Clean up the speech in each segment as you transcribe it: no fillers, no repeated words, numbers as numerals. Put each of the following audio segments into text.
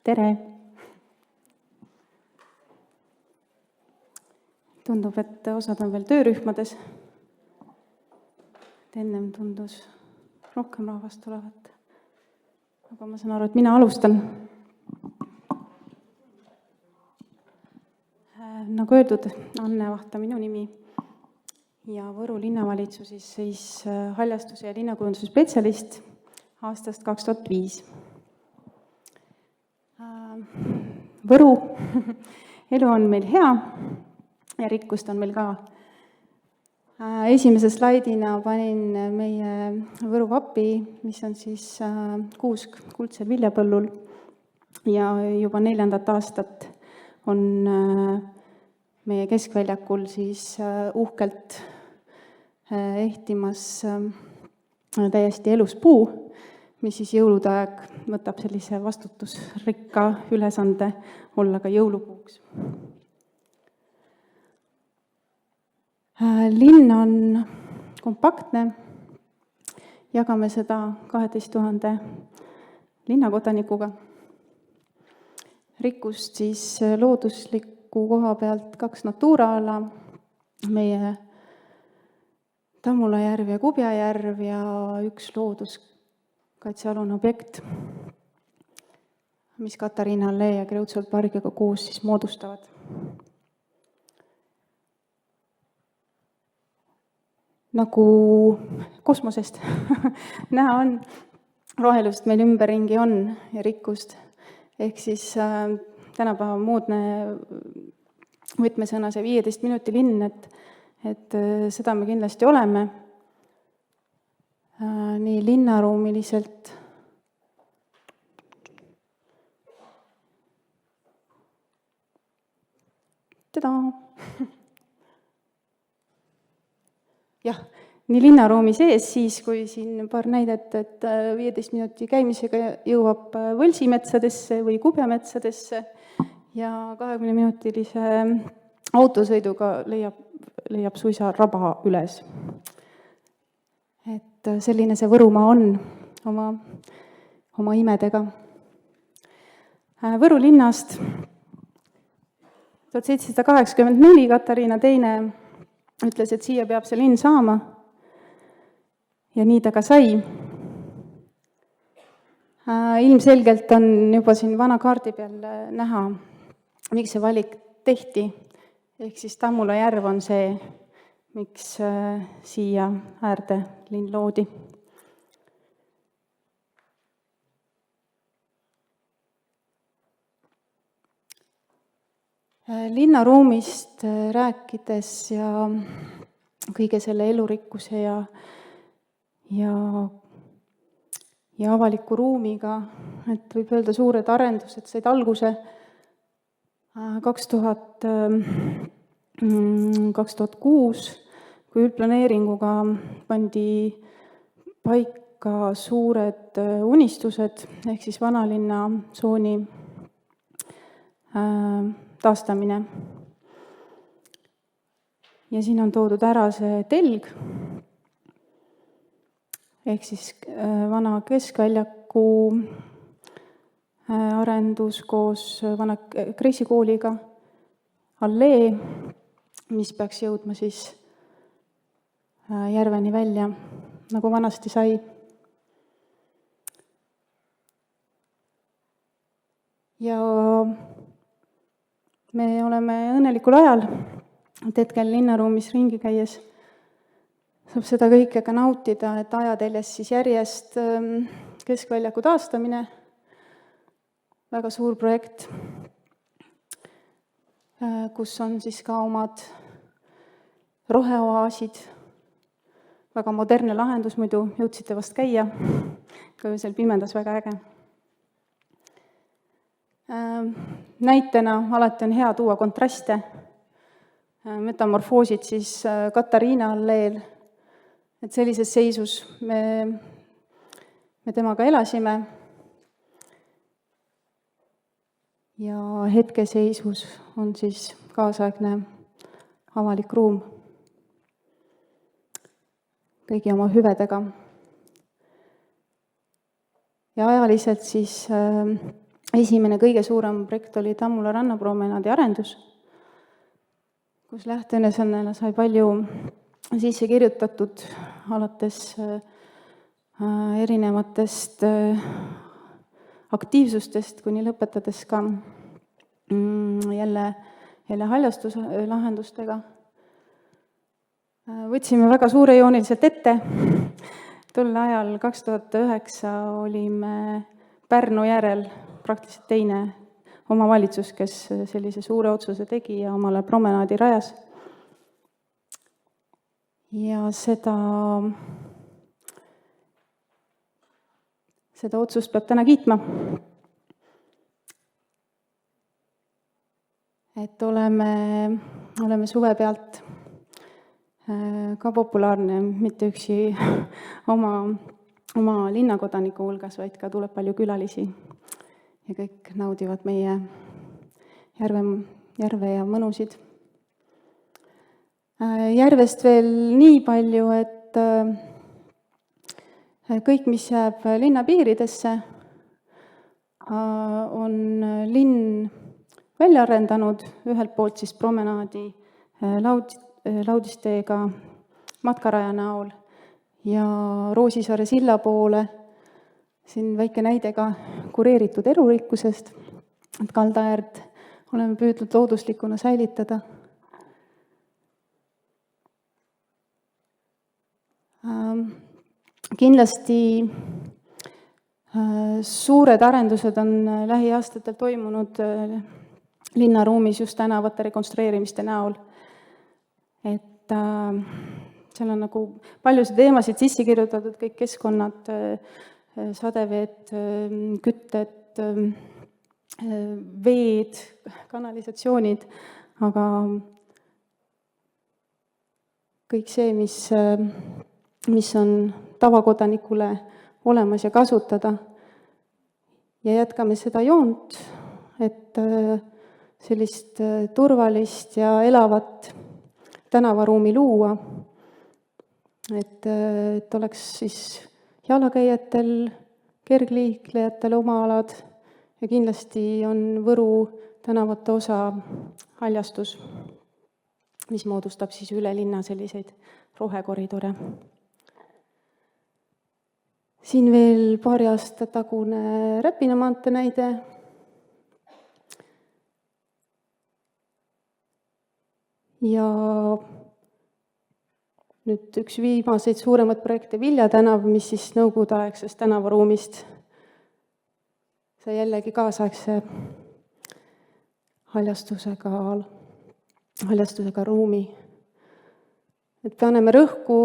Tere! Tundub, et osad on veel töörühmades. Ennem tundus rohkem rahvast tulevat. Aga ma saan aru, et mina alustan. Nagu öeldud, Anne Vahta minu nimi ja Võru linnavalitsuses siis haljastuse ja linnakujunduse spetsialist aastast 2005. Võru elu on meil hea ja rikkust on meil ka. Esimese slaidina panin meie Võru vapi, mis on siis kuusk kuldsel viljapõllul ja juba 4. aastat on meie keskväljakul siis uhkelt ehtimas täiesti elus puu, mis siis jõulude aeg võtab sellise vastutusrikka ülesande olla ka jõulupuuks. Linn on kompaktne, jagame seda 12 000 linnakodanikuga. Rikkust siis loodusliku koha pealt 2 Natura-ala, meie Tammula järv ja Kubja järv ja 1 looduskaitsealune objekt, mis Katariina allee ja Kreutzwald pargiga koos siis moodustavad. Nagu kosmosest näha on, rohelust meil ümberringi on ja rikkust. Ehk siis tänapäeva moodne võtmesõna see 15 minuti linn, et seda me kindlasti oleme. Nii linnaruumiliselt jah, nii linnaruumi sees siis, kui siin paar näidet, et 15 minuti käimisega jõuab Võlsimetsadesse või Kubjametsadesse ja 20-minutilise autosõiduga leiab suisa raba üles. Et selline see Võrumaa on oma imedega. Võru linnast 1784 Katariina II ütles, et siia peab see linn saama ja nii ta ka sai. Ilmselgelt on juba siin vana kaardi peal näha, miks see valik tehti. Ehk siis Tammula järv on see, miks siia äärde linn loodi. Linnaruumist rääkides ja kõige selle elurikkuse ja avaliku ruumiga, et võib öelda suured arendused said alguse 2006, kui üldplaneeringuga pandi paika suured unistused, ehk siis vanalinna tsooni taastamine. Ja siin on toodud ära see telg, ehk siis vana keskväljaku arendus koos vana kreisikooliga, allee, mis peaks jõudma siis järveni välja, nagu vanasti sai. Ja me oleme õnnelikul ajal, et hetkel linnaruumis ringi käies saab seda kõike ka nautida, et ajateljes siis järjest keskväljaku taastamine, väga suur projekt, kus on siis ka omad roheoaasid, väga modernne lahendus, muidu jõudsite vast käia, ka öösel pimendas väga äge. Näitena alati on hea tuua kontraste, metamorfoosid siis Katariina alleel, et sellises seisus me temaga elasime ja hetkeseisus on siis kaasaegne avalik ruum kõigi oma hüvedega. Ja ajaliselt siis esimene kõige suurem projekt oli Tammula rannapromenaadi arendus, kus lähteülesannele sai palju sisse kirjutatud, alates erinevatest aktiivsustest kuni lõpetades ka jälle haljastuslahendustega. Võtsime väga suurejooniliselt ette. Tol ajal 2009 olime Pärnu järel praktiliselt teine omavalitsus, kes sellise suure otsuse tegi ja omale promenaadi rajas. Ja seda otsust peab täna kiitma. Et oleme suve pealt ka populaarne, mitte üksi oma linnakodaniku hulgas, vaid ka tuleb palju külalisi ja kõik naudivad meie järve ja mõnusid. Järvest veel nii palju, et kõik, mis jääb linna piiridesse, on linn välja arendanud, ühelt poolt siis promenaadi Laudisteega matkaraja näol ja Roosisaare silla poole, siin väike näide ka kureeritud elurikkusest, et kaldaäärt oleme püüdnud looduslikuna säilitada. Kindlasti suured arendused on lähiaastatel toimunud linnaruumis just tänavate rekonstrueerimiste näol. Et seal on nagu paljusid teemasid sisse kirjutatud, kõik keskkonnad, sadeveed, kütted, veed, kanalisatsioonid, aga kõik see, mis on tavakodanikule olemas ja kasutada. Ja jätkame seda joont, et sellist turvalist ja elavat tänavaruumi luua, et oleks siis jalakäijatel, kergliiklejatel oma alad ja kindlasti on Võru tänavate osa haljastus, mis moodustab siis üle linna selliseid rohekoridore. Siin veel paari aasta tagune Räpina maantee näide. Ja nüüd üks viimaseid suuremaid projekte Vilja tänav, mis siis nõukogudeaegsest tänavaruumist sai jällegi kaasaegse haljastusega ruumi. Et paneme rõhku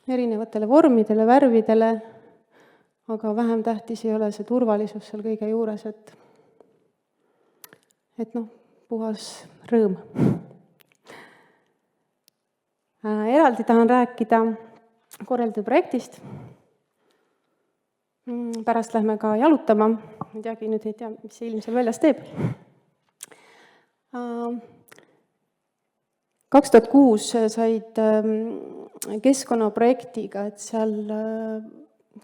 erinevatele vormidele, värvidele, aga vähem tähtis ei ole see turvalisus seal kõige juures, et puhas rõõm. Eraldi tahan rääkida korraldatud projektist. Pärast lähme ka jalutama. Ei teagi, nüüd ei tea, mis see ilm seal väljas teeb. 2006 said keskkonnaprojektiga, et seal,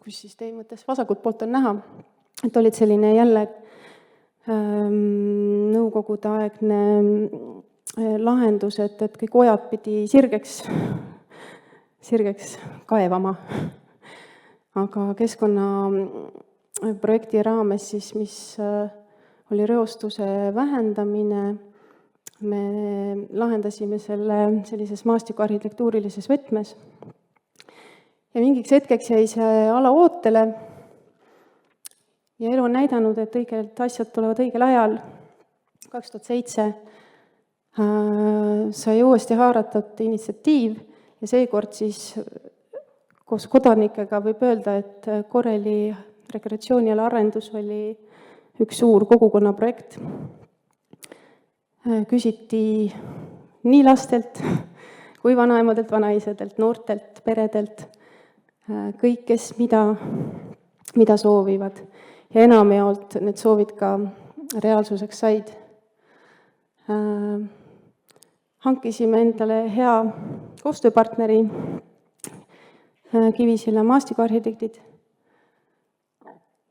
kus siis teie mõttes vasakut poolt on näha, et olid selline jälle nõukogude aegne lahendus, et kõik ojad pidi sirgeks kaevama. Aga keskkonnaprojekti raames, siis, mis oli reostuse vähendamine, me lahendasime selle sellises maastikuarhitektuurilises võtmes. Ja mingiks hetkeks jäi see ala ootele ja elu on näidanud, et õigelt asjad tulevad õigel ajal. 2007 sai uuesti haaratud initsiatiiv ja seekord siis koos kodanikega võib öelda, et Koreli rekreatsiooniala arendus oli üks suur kogukonnaprojekt. Küsiti nii lastelt kui vanaemadelt, vanaisadelt, noortelt, peredelt, kõik, kes mida soovivad. Ja enamjaolt need soovid ka reaalsuseks said. Hankisime endale hea koostööpartneri, Kivisilla maastikuarhitektid.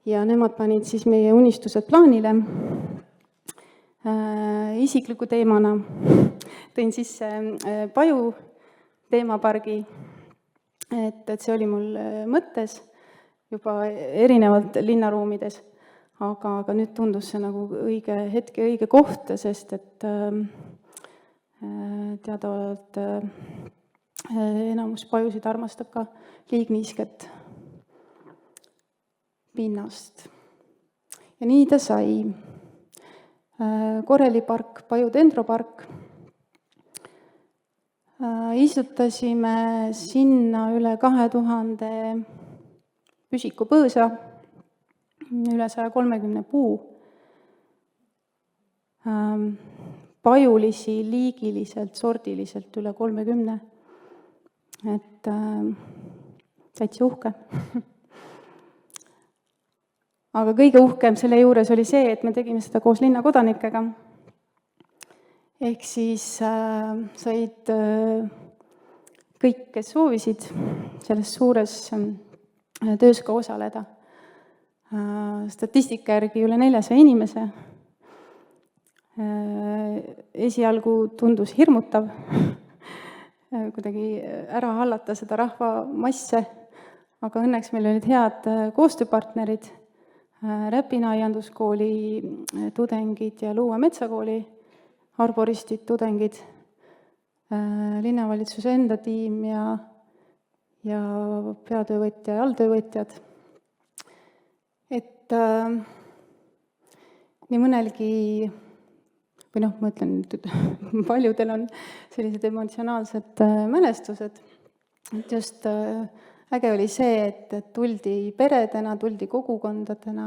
ja nemad panid siis meie unistused plaanile. Isikliku teemana tõin sisse Paju teemapargi, et see oli mul mõttes juba erinevalt linnaruumides, aga nüüd tundus see nagu õige hetk ja õige koht, sest et teadaolevalt enamus pajusid armastab ka liigniisket pinnast. Ja nii ta sai. Korelipark, Paju dendropark. Istutasime sinna üle 2000 püsiku põõsa, üle 130 puu. Pajulisi liigiliselt, sordiliselt üle 30. Et täitsa uhke. Aga kõige uhkem selle juures oli see, et me tegime seda koos linnakodanikega. Ehk siis said kõik, kes soovisid selles suures töös ka osaleda. Statistika järgi üle 400 inimese. Esialgu tundus hirmutav kuidagi ära hallata seda rahvamasse, aga õnneks meil olid head koostööpartnerid, Räpina aianduskooli tudengid ja Luua metsakooli arboristid, tudengid, linnavalitsuse enda tiim ja peatöövõtja ja alltöövõtjad. Et nii mõnelgi, või ma ütlen, et paljudel on sellised emotsionaalsed mälestused, et just äge oli see, et tuldi peredena, tuldi kogukondadena,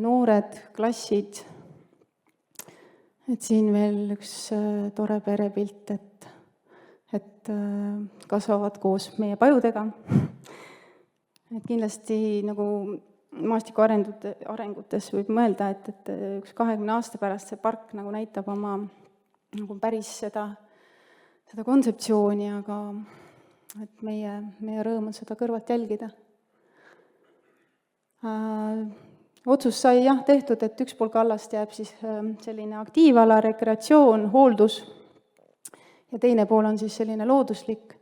noored, klassid, et siin veel üks tore perepilt, et kasvavad koos meie pajudega. Et kindlasti nagu maastikuarengutes võib mõelda, et üks 20 aasta pärast see park nagu näitab oma nagu päris seda kontseptsiooni, aga et meie rõõm on seda kõrvalt jälgida. Otsus sai tehtud, et üks pool kallast jääb siis selline aktiivala, rekreatsioon, hooldus ja teine pool on siis selline looduslik.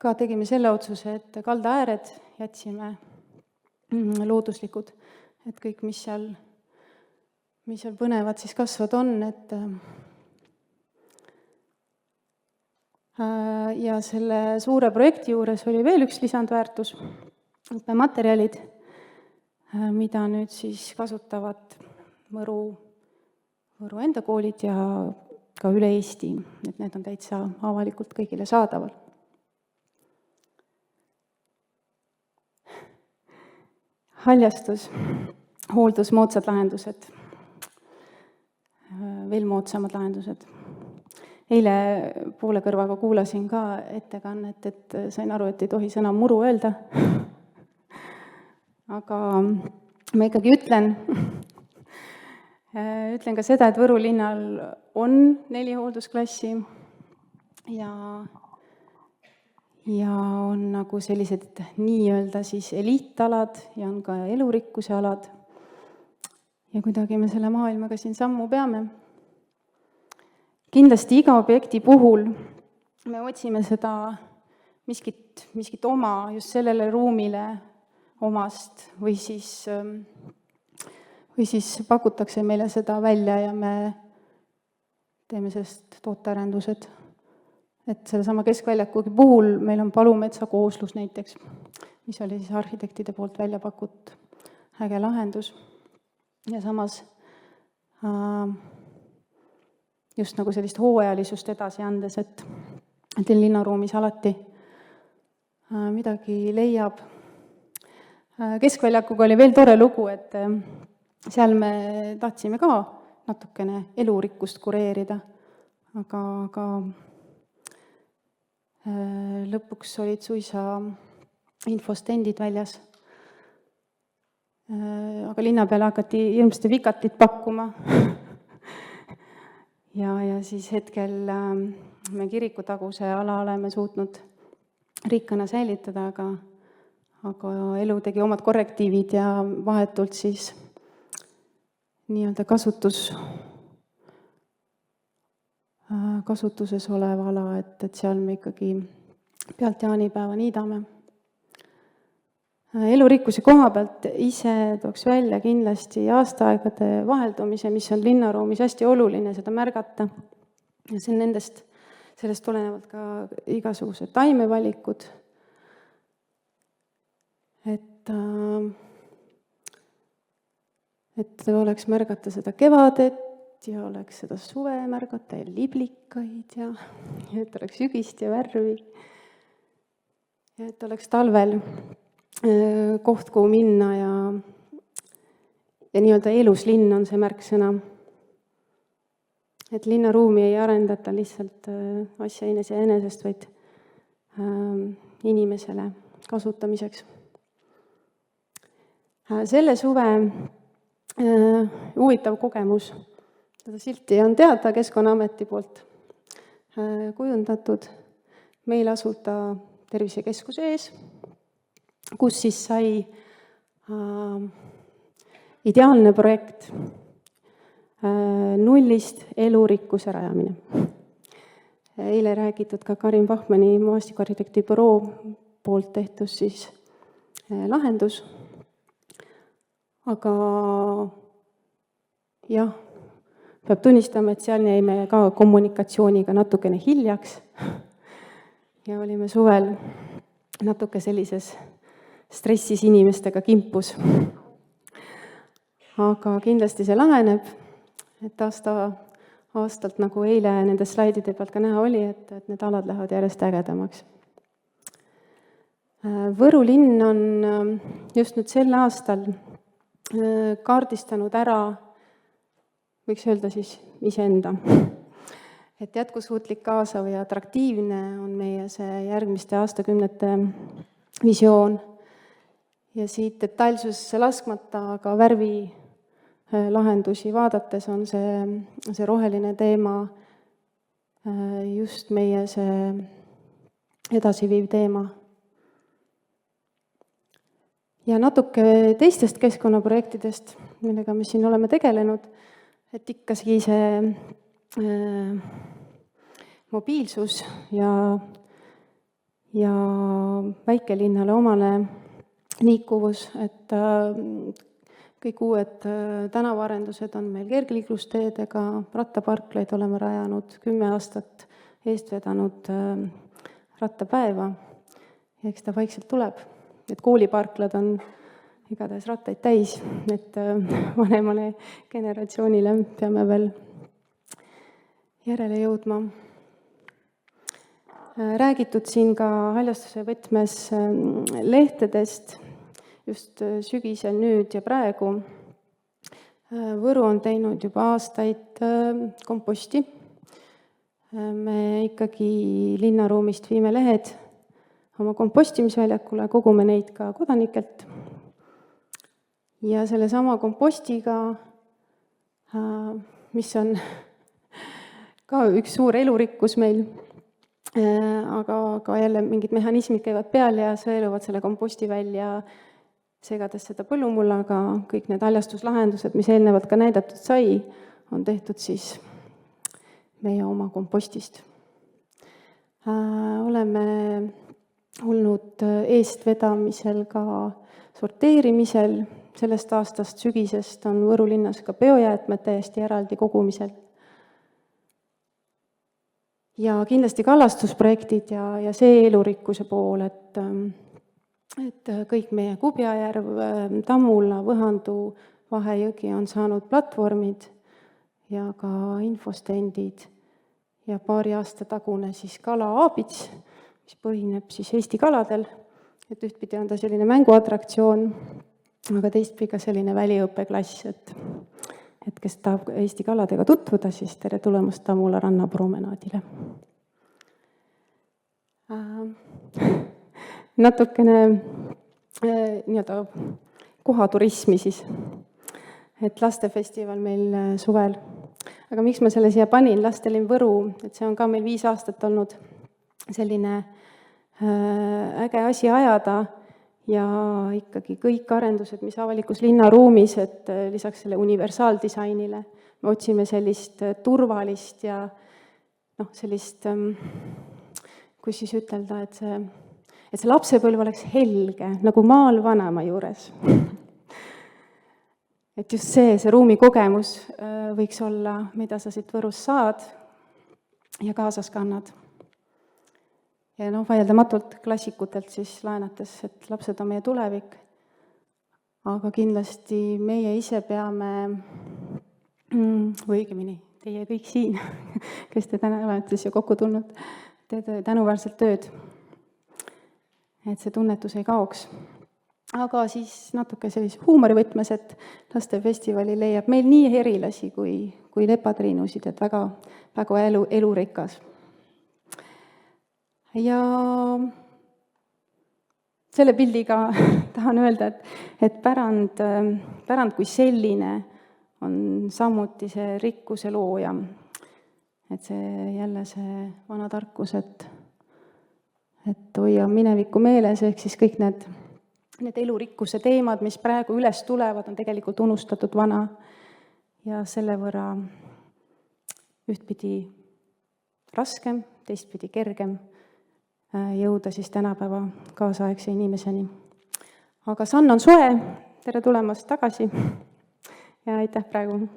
Ka tegime selle otsuse, et kaldaääred jätsime looduslikud, et kõik, mis seal põnevad siis kasvad on, et ja selle suure projekti juures oli veel üks lisandväärtus, õppematerjalid, mida nüüd siis kasutavad Võru enda koolid ja ka üle Eesti, et need on täitsa avalikult kõigile saadaval. Haljastus, hooldus, moodsad lahendused, veel moodsamad lahendused. Eile poole kõrvaga kuulasin ka ettekannet, et sain aru, et ei tohi sõna muru öelda. Aga ma ikkagi ütlen ka seda, et Võru linnal on 4 hooldusklassi ja on nagu sellised nii-öelda siis eliitalad ja on ka elurikkuse alad. Ja kuidagi me selle maailmaga siin sammu peame. Kindlasti iga objekti puhul me otsime seda miskit oma, just sellele ruumile omast või siis pakutakse meile seda välja ja me teeme sellest tootearendused. Et sellesama Keskväljakugi puhul meil on Palumetsa kooslus näiteks, mis oli siis arhitektide poolt välja pakut äge lahendus. Ja samas just nagu sellist hooajalisust edasi andes, et linnaruumis alati midagi leiab. Keskväljakuga oli veel tore lugu, et seal me tahtsime ka natukene elurikkust kureerida, aga lõpuks olid suisa infostendid väljas. Aga linna peale hakati ilmselt vikatit pakkuma. Ja siis hetkel me kirikutaguse ala oleme suutnud rikkana säilitada, aga elu tegi omad korrektiivid ja vahetult siis nii-öelda kasutuses olev ala, et seal me ikkagi pealt jaanipäeva niidame. Elurikkuse koha pealt ise tooks välja kindlasti aastaaegade vaheldumise, mis on linnaruumis hästi oluline seda märgata. Ja see on sellest tulenevalt ka igasugused taimevalikud, et oleks märgata seda kevadet ja oleks seda suve märgata ja liblikaid ja et oleks sügist ja värvi ja et oleks talvel koht, kuhu minna ja nii-öelda elus linn on see märksõna. Et linnaruumi ei arendata lihtsalt asja enesest, vaid inimesele kasutamiseks. Selle suve huvitav kogemus, seda silti on teada Keskkonnaameti poolt kujundatud. Meil asub ta tervisekeskuse ees, kus siis sai ideaalne projekt nullist elurikkuse rajamine. Eile räägitud ka Karin Bachmanni maastikuarhitekti büroo poolt tehtud siis lahendus. Aga jah, peab tunnistama, et seal jäime ka kommunikatsiooniga natukene hiljaks ja olime suvel natuke sellises stressis inimestega kimpus. Aga kindlasti see laheneb, et aastalt, nagu eile nende slaidide pealt ka näha oli, et need alad lähevad järjest ägedamaks. Võru linn on just nüüd sel aastal kaardistanud ära, võiks öelda siis iseenda. Et jätkusuutlik, kaasav ja atraktiivne on meie see järgmiste aastakümnete visioon. Ja siit detailsusesse laskmata, aga värvi lahendusi vaadates on see roheline teema just meie see edasiviiv teema. Ja natuke teistest keskkonnaprojektidest, millega me siin oleme tegelenud, et ikkagi see mobiilsus ja väikelinnale omane liikuvus, et kõik uued tänavaarendused on meil kergliiklusteedega, rattaparklaid oleme rajanud, 10 aastat eest vedanud rattapäeva, ja eks ta vaikselt tuleb. Et kooliparklad on igatahes rattaid täis, et vanemale generatsioonile peame veel järele jõudma. Räägitud siin ka haljastuse võtmes lehtedest, just sügisel nüüd ja praegu. Võru on teinud juba aastaid komposti. Me ikkagi linnaruumist viime lehed oma kompostimisväljakule, kogume neid ka kodanikelt. Ja selle sama kompostiga, mis on ka üks suur elurikkus meil, aga jälle mingid mehhanismid käivad peal ja sõeluvad selle komposti välja, segades seda põllumullaga. Kõik need haljastuslahendused, mis eelnevalt ka näidatud sai, on tehtud siis meie oma kompostist. Oleme olnud eestvedamisel ka sorteerimisel. Sellest aastast sügisest on Võru linnas ka biojäätmed täiesti eraldi kogumisel. Ja kindlasti kalastusprojektid ja see elurikkuse pool, et kõik meie Kubjajärv, Tammula, Võhandu, Vahejõgi on saanud platvormid ja ka infostendid ja paari aasta tagune siis kala-aabits, mis põhineb siis Eesti kaladel, et ühtpidi on ta selline mänguatraktsioon, aga teistpidi ka selline väliõppeklass, et kes tahab Eesti kaladega tutvuda, siis tere tulemast Tammula rannapromenaadile. Natukene nii-öelda kohaturismi siis, et lastefestival meil suvel. Aga miks ma selle siia panin, Lastelinn Võru, et see on ka meil 5 aastat olnud selline äge asi ajada ja ikkagi kõik arendused, mis avalikus linnaruumis, et lisaks selle universaaldisainile me otsime sellist turvalist ja sellist, kus siis ütelda, et see lapsepõlv oleks helge, nagu maal vanaema juures. Et just see ruumikogemus võiks olla, mida sa siit Võrus saad ja kaasas kannad. Ja vaieldamatult klassikutelt siis laenates, et lapsed on meie tulevik, aga kindlasti meie ise peame, või õigemini, teie kõik siin, kes te täna olete siia kokku tulnud, teete tänuväärselt tööd, et see tunnetus ei kaoks. Aga siis natuke sellise huumorivõtmes, et lastefestivali leiab meil nii erilasi kui lepatriinusid, et väga, väga elurikas. Ja selle pildiga tahan öelda, et pärand kui selline on samuti see rikkuse looja. Et see jälle see vana tarkus, et hoia minevikku meeles, ehk siis kõik need elurikkuse teemad, mis praegu üles tulevad, on tegelikult unustatud vana ja selle võrra ühtpidi raskem, teistpidi kergem jõuda siis tänapäeva kaasaegse inimeseni. Aga Sann on soe, tere tulemast tagasi ja aitäh praegu.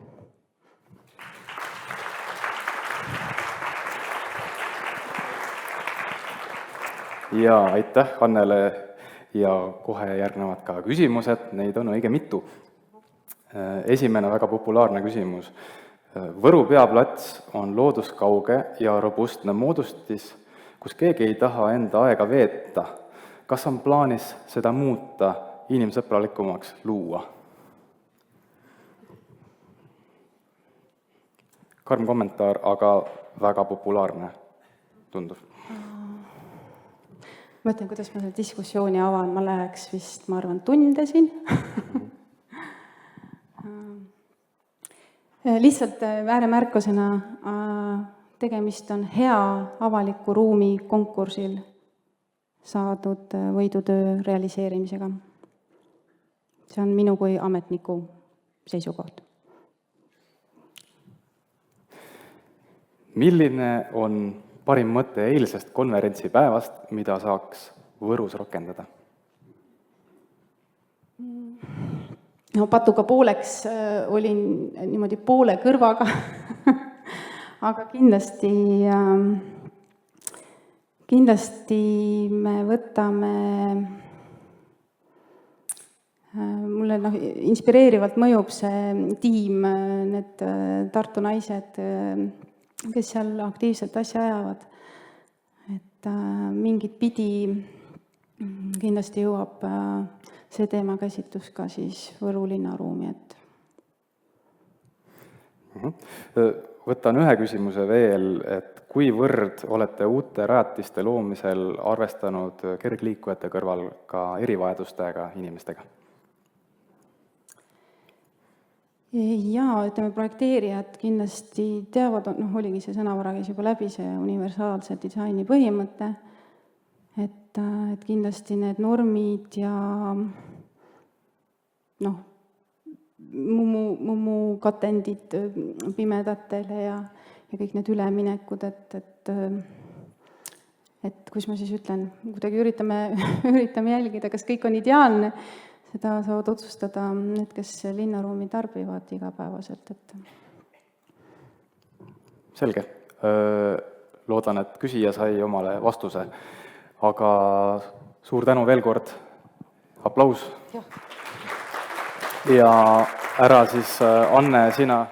Ja aitäh Annele ja kohe järgnevad ka küsimused, neid on õige mitu. Esimene väga populaarne küsimus. Võru peaplats on looduskauge ja robustne moodustis, kus keegi ei taha enda aega veeta. Kas on plaanis seda muuta, inimsõbralikumaks luua? Karm kommentaar, aga väga populaarne tundub. Mõtlen, kuidas ma selle diskussiooni avan, ma läheks vist, ma arvan, tunde siin. Lihtsalt ääremärkusena tegemist on hea avaliku ruumi konkursil saadud võidutöö realiseerimisega. See on minu kui ametniku seisukoht. Milline on parim mõte eilsest konverentsipäevast, mida saaks Võrus rakendada? Patuga pooleks olin niimoodi poole kõrvaga, aga kindlasti me võtame, mulle inspireerivalt mõjub see tiim, need Tartu naised, kes seal aktiivselt asja ajavad, et mingit pidi kindlasti jõuab see teemakäsitlus ka siis Võru linnaruumi, et Võtan ühe küsimuse veel, et kuivõrd olete uute rajatiste loomisel arvestanud kergliikujate kõrval ka erivajadustega inimestega? Jaa, ütleme, projekteerijad kindlasti teavad, oligi see sõnavara käis juba läbi, see universaalse disaini põhimõte, et kindlasti need normid ja mummukatendid pimedatele ja kõik need üleminekud, et kus ma siis ütlen, kuidagi üritame jälgida, kas kõik on ideaalne, seda saavad otsustada need, kes linnaruumi tarbivad igapäevaselt. Selge. Loodan, et küsija sai omale vastuse. Aga suur tänu veel kord. Aplaus. Ja ära siis, Anne, sina